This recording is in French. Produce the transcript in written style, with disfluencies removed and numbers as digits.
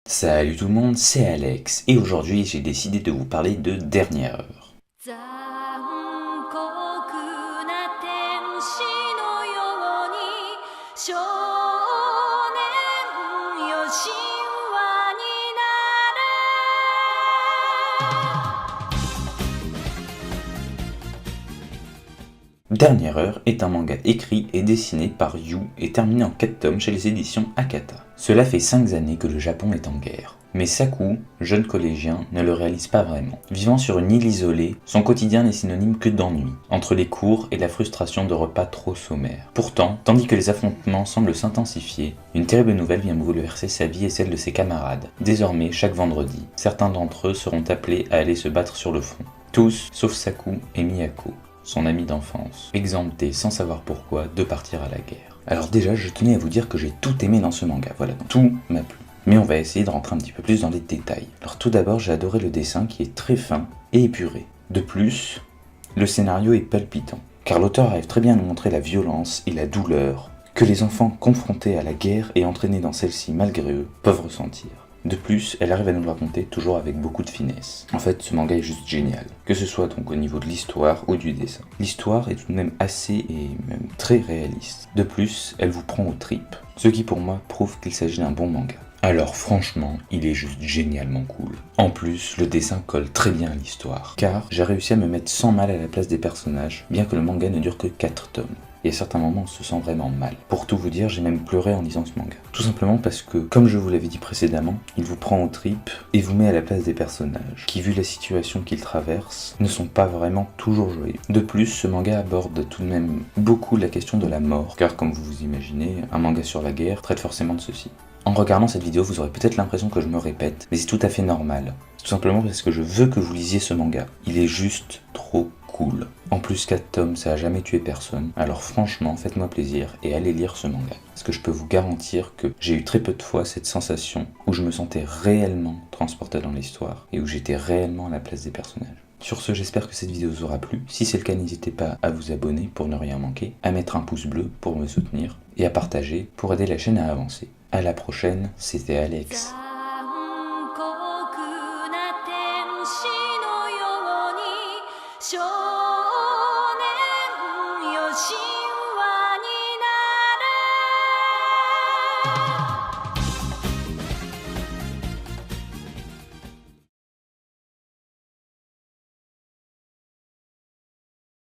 Salut tout le monde, c'est Alex, et aujourd'hui j'ai décidé de vous parler de Dernière Heure. 残酷な天使のように少年よ神話になれ。 Dernière Heure est un manga écrit et dessiné par Yu et terminé en 4 tomes chez les éditions Akata. Cela fait 5 années que le Japon est en guerre. Mais Saku, jeune collégien, ne le réalise pas vraiment. Vivant sur une île isolée, son quotidien n'est synonyme que d'ennui, entre les cours et la frustration de repas trop sommaires. Pourtant, tandis que les affrontements semblent s'intensifier, une terrible nouvelle vient bouleverser sa vie et celle de ses camarades. Désormais, chaque vendredi, certains d'entre eux seront appelés à aller se battre sur le front. Tous, sauf Saku et Miyako, son ami d'enfance, exempté sans savoir pourquoi de partir à la guerre. Alors déjà, je tenais à vous dire que j'ai tout aimé dans ce manga, voilà, tout m'a plu. Mais on va essayer de rentrer un petit peu plus dans les détails. Alors tout d'abord, j'ai adoré le dessin qui est très fin et épuré. De plus, le scénario est palpitant, car l'auteur arrive très bien à nous montrer la violence et la douleur que les enfants confrontés à la guerre et entraînés dans celle-ci malgré eux peuvent ressentir. De plus, elle arrive à nous le raconter toujours avec beaucoup de finesse. En fait, ce manga est juste génial, que ce soit donc au niveau de l'histoire ou du dessin. L'histoire est tout de même assez et même très réaliste. De plus, elle vous prend aux tripes, ce qui pour moi prouve qu'il s'agit d'un bon manga. Alors franchement, il est juste génialement cool. En plus, le dessin colle très bien à l'histoire, car j'ai réussi à me mettre sans mal à la place des personnages, bien que le manga ne dure que 4 tomes. Et à certains moments, on se sent vraiment mal. Pour tout vous dire, j'ai même pleuré en lisant ce manga. Tout simplement parce que, comme je vous l'avais dit précédemment, il vous prend aux tripes et vous met à la place des personnages, qui, vu la situation qu'ils traversent, ne sont pas vraiment toujours joyeux. De plus, ce manga aborde tout de même beaucoup la question de la mort, car comme vous vous imaginez, un manga sur la guerre traite forcément de ceci. En regardant cette vidéo, vous aurez peut-être l'impression que je me répète, mais c'est tout à fait normal. C'est tout simplement parce que je veux que vous lisiez ce manga. Il est juste trop cool. En plus, 4 tomes, ça a jamais tué personne. Alors franchement, faites-moi plaisir et allez lire ce manga. Parce que je peux vous garantir que j'ai eu très peu de fois cette sensation où je me sentais réellement transporté dans l'histoire et où j'étais réellement à la place des personnages. Sur ce, j'espère que cette vidéo vous aura plu. Si c'est le cas, n'hésitez pas à vous abonner pour ne rien manquer, à mettre un pouce bleu pour me soutenir et à partager pour aider la chaîne à avancer. À la prochaine, c'était Alex.